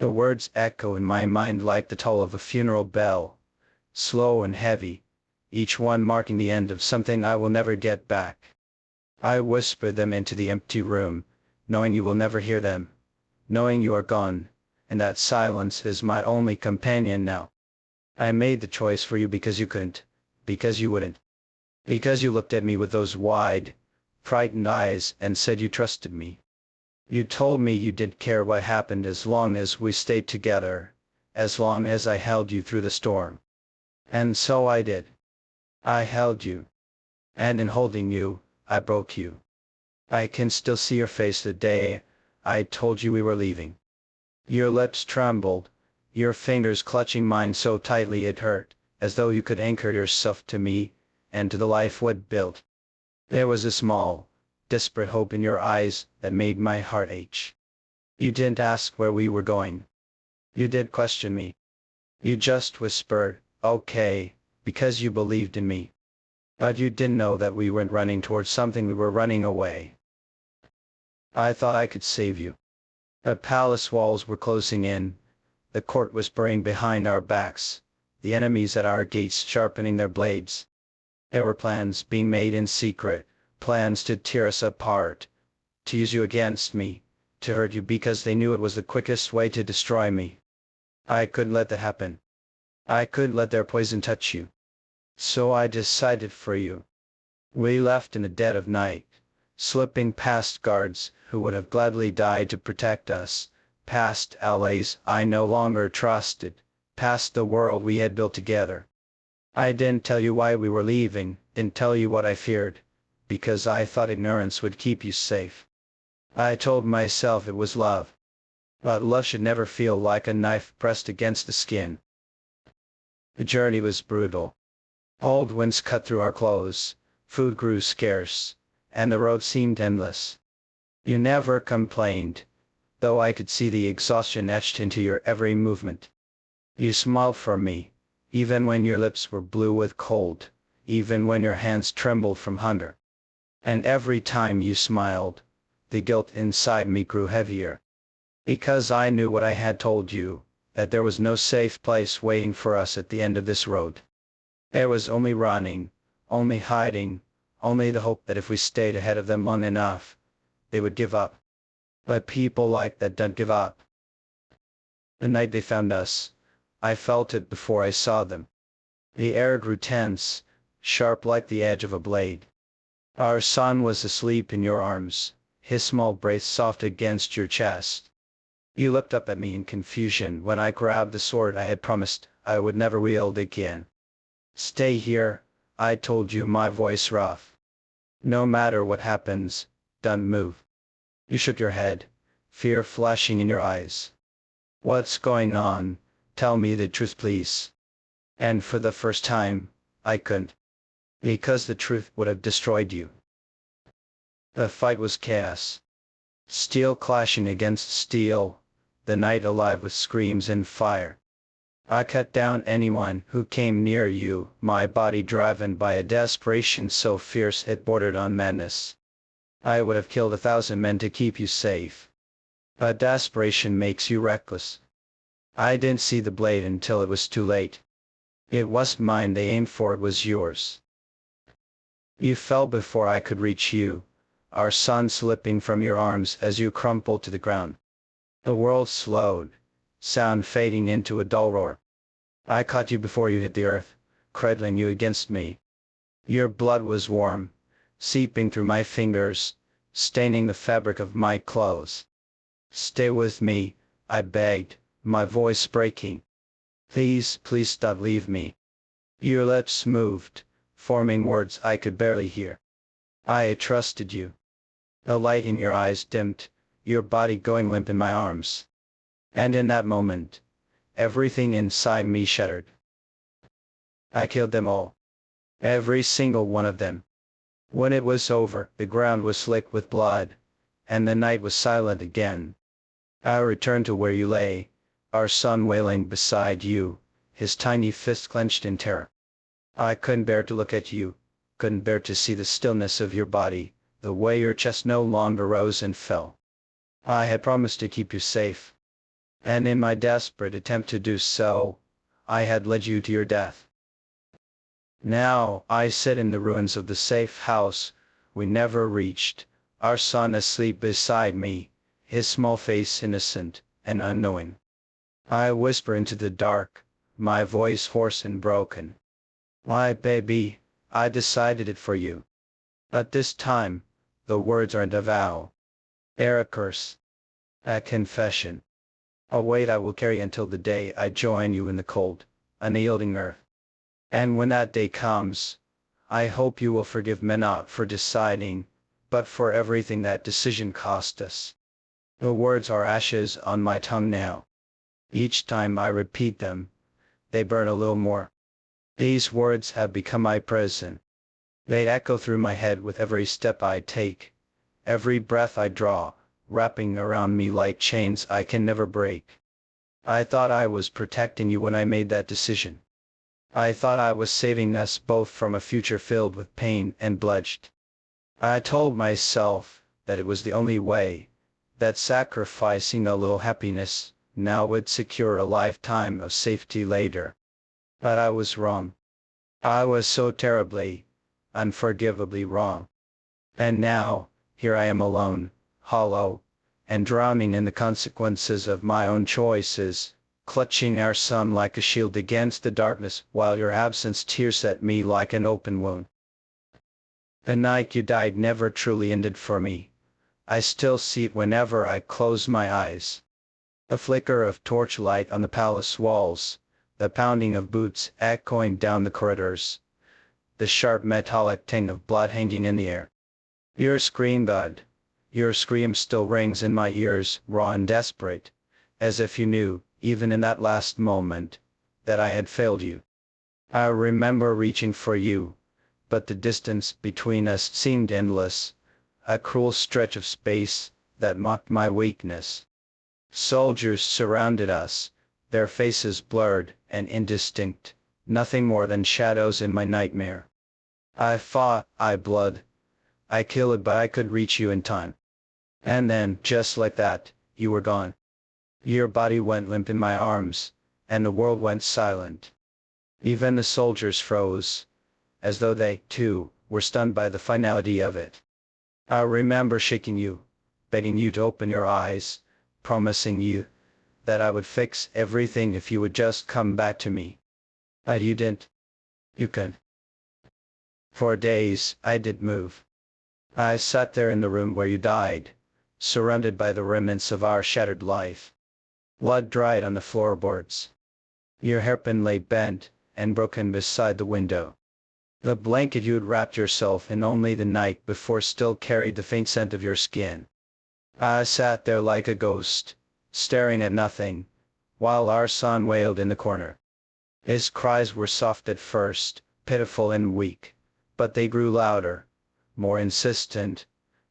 The words echo in my mind like the toll of a funeral bell, slow and heavy, each one marking the end of something I will never get back. I whisper them into the empty room, knowing you will never hear them, knowing you are gone, and that silence is my only companion now. I made the choice for you because you couldn't, because you wouldn't, because you looked at me with those wide, frightened eyes and said you trusted me. You told me you didn't care what happened as long as we stayed together, as long as I held you through the storm. And so I did. I held you. And in holding you, I broke you. I can still see your face the day I told you we were leaving. Your lips trembled, your fingers clutching mine so tightly it hurt, as though you could anchor yourself to me, and to the life we'd built. There was a small, desperate hope in your eyes that made my heart ache. You didn't ask where we were going. You didn't question me. You just whispered, "Okay," because you believed in me. But you didn't know that we weren't running towards something, we were running away. I thought I could save you. The palace walls were closing in, the court was burning behind our backs, the enemies at our gates sharpening their blades. There were plans being made in secret, plans to tear us apart, to use you against me, to hurt you because they knew it was the quickest way to destroy me. I couldn't let that happen. I couldn't let their poison touch you. So I decided for you. We left in the dead of night, slipping past guards who would have gladly died to protect us, past allies I no longer trusted, past the world we had built together. I didn't tell you why we were leaving, didn't tell you what I feared, because I thought ignorance would keep you safe. I told myself it was love. But love should never feel like a knife pressed against the skin. The journey was brutal. Cold winds cut through our clothes, food grew scarce, and the road seemed endless. You never complained, though I could see the exhaustion etched into your every movement. You smiled for me, even when your lips were blue with cold, even when your hands trembled from hunger. And every time you smiled, the guilt inside me grew heavier. Because I knew what I had told you, that there was no safe place waiting for us at the end of this road. There was only running, only hiding, only the hope that if we stayed ahead of them long enough, they would give up. But people like that don't give up. The night they found us, I felt it before I saw them. The air grew tense, sharp like the edge of a blade. Our son was asleep in your arms, his small breath soft against your chest. You looked up at me in confusion when I grabbed the sword I had promised I would never wield again. "Stay here," I told you, my voice rough. "No matter what happens, don't move." You shook your head, fear flashing in your eyes. "What's going on? Tell me the truth, please." And for the first time, I couldn't. Because the truth would have destroyed you. The fight was chaos. Steel clashing against steel, the night alive with screams and fire. I cut down anyone who came near you, my body driven by a desperation so fierce it bordered on madness. I would have killed 1,000 men to keep you safe. But desperation makes you reckless. I didn't see the blade until it was too late. It wasn't mine they aimed for, it was yours. You fell before I could reach you, our son slipping from your arms as you crumpled to the ground. The world slowed, sound fading into a dull roar. I caught you before you hit the earth, cradling you against me. Your blood was warm, seeping through my fingers, staining the fabric of my clothes. "Stay with me," I begged, my voice breaking. "Please, please don't leave me." Your lips moved, forming words I could barely hear. "I trusted you." The light in your eyes dimmed, your body going limp in my arms. And in that moment, everything inside me shattered. I killed them all. Every single one of them. When it was over, the ground was slick with blood, and the night was silent again. I returned to where you lay, our son wailing beside you, his tiny fist clenched in terror. I couldn't bear to look at you, couldn't bear to see the stillness of your body, the way your chest no longer rose and fell. I had promised to keep you safe. and in my desperate attempt to do so, I had led you to your death. Now, I sit in the ruins of the safe house we never reached, our son asleep beside me, his small face innocent and unknowing. I whisper into the dark, my voice hoarse and broken. Why, baby, I decided it for you. But this time, the words aren't a vow. They're a curse. A confession. A weight I will carry until the day I join you in the cold, unyielding earth. And when that day comes, I hope you will forgive me not for deciding, but for everything that decision cost us. The words are ashes on my tongue now. Each time I repeat them, they burn a little more. These words have become my prison. They echo through my head with every step I take, every breath I draw, wrapping around me like chains I can never break. I thought I was protecting you when I made that decision. I thought I was saving us both from a future filled with pain and bloodshed. I told myself that it was the only way, that sacrificing a little happiness now would secure a lifetime of safety later. But I was wrong. I was so terribly, unforgivably wrong. And now, here I am alone, hollow, and drowning in the consequences of my own choices, clutching our son like a shield against the darkness while your absence tears at me like an open wound. The night you died never truly ended for me. I still see it whenever I close my eyes. A flicker of torchlight on the palace walls, the pounding of boots echoing down the corridors, the sharp metallic ting of blood hanging in the air. Your scream, bud. Your scream still rings in my ears, raw and desperate, as if you knew, even in that last moment, that I had failed you. I remember reaching for you, but the distance between us seemed endless, a cruel stretch of space that mocked my weakness. Soldiers surrounded us, their faces blurred and indistinct, nothing more than shadows in my nightmare. I fought, I bled, I killed, but I could reach you in time. And then, just like that, you were gone. Your body went limp in my arms, and the world went silent. Even the soldiers froze, as though they, too, were stunned by the finality of it. I remember shaking you, begging you to open your eyes, promising you that I would fix everything if you would just come back to me. But you didn't. You couldn't. For days, I didn't move. I sat there in the room where you died, surrounded by the remnants of our shattered life. Blood dried on the floorboards. Your hairpin lay bent and broken beside the window. The blanket you had wrapped yourself in only the night before still carried the faint scent of your skin. I sat there like a ghost, staring at nothing, while our son wailed in the corner. His cries were soft at first, pitiful and weak, but they grew louder, more insistent,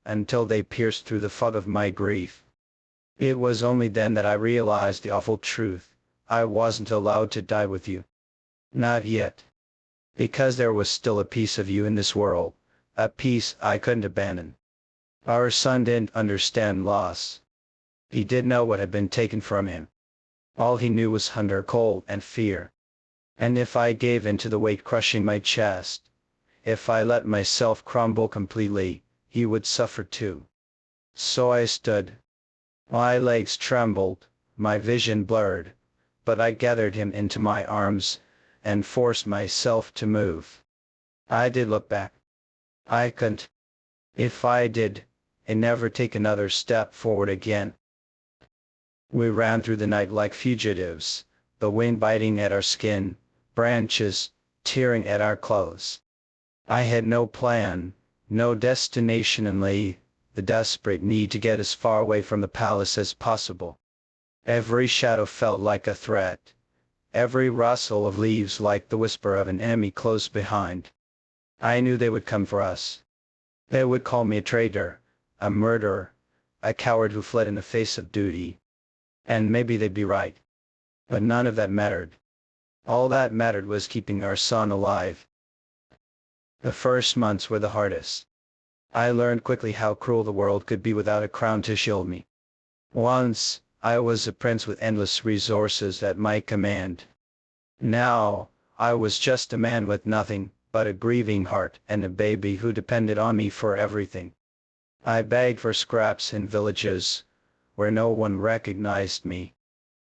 until they pierced through the fog of my grief. It was only then that I realized the awful truth. I wasn't allowed to die with you. Not yet. Because there was still a piece of you in this world, a piece I couldn't abandon. Our son didn't understand loss. He didn't know what had been taken from him. All he knew was hunger, cold, and fear. And if I gave in to the weight crushing my chest, if I let myself crumble completely, he would suffer too. So I stood. My legs trembled, my vision blurred, but I gathered him into my arms, and forced myself to move. I did look back. I couldn't. If I did, I'd never take another step forward again. We ran through the night like fugitives, the wind biting at our skin, branches tearing at our clothes. I had no plan, no destination, only the desperate need to get as far away from the palace as possible. Every shadow felt like a threat, every rustle of leaves like the whisper of an enemy close behind. I knew they would come for us. They would call me a traitor, a murderer, a coward who fled in the face of duty. And maybe they'd be right. But none of that mattered. All that mattered was keeping our son alive. The first months were the hardest. I learned quickly how cruel the world could be without a crown to shield me. Once, I was a prince with endless resources at my command. Now, I was just a man with nothing but a grieving heart and a baby who depended on me for everything. I begged for scraps in villages where no one recognized me.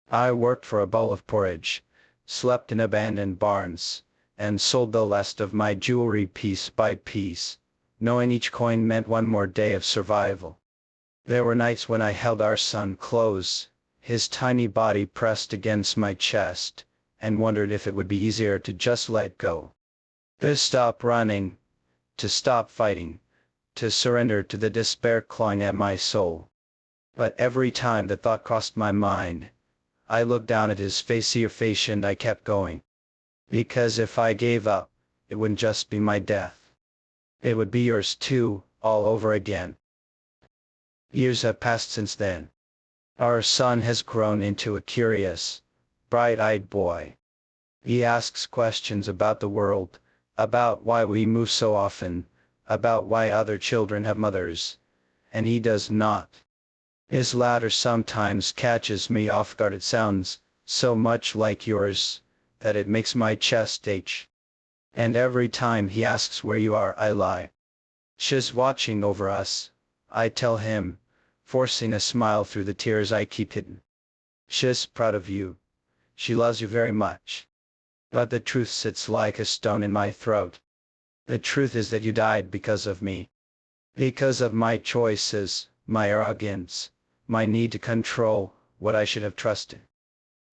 I worked for a bowl of porridge, slept in abandoned barns, and sold the last of my jewelry piece by piece, knowing each coin meant one more day of survival. There were nights when I held our son close, his tiny body pressed against my chest, and wondered if it would be easier to just let go. To stop running, to stop fighting, to surrender to the despair clawing at my soul. But every time the thought crossed my mind, I looked down at his face and I kept going. Because if I gave up, it wouldn't just be my death. It would be yours too, all over again. Years have passed since then. Our son has grown into a curious, bright-eyed boy. He asks questions about the world, about why we move so often, about why other children have mothers, and he does not. His laughter sometimes catches me off guard. It sounds so much like yours that it makes my chest ache. And every time he asks where you are, I lie. She's watching over us, I tell him, forcing a smile through the tears I keep hidden. She's proud of you. She loves you very much. But the truth sits like a stone in my throat. The truth is that you died because of me. Because of my choices, my arrogance, my need to control what I should have trusted.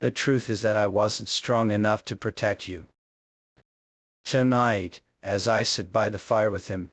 The truth is that I wasn't strong enough to protect you. Tonight, as I sit by the fire with him,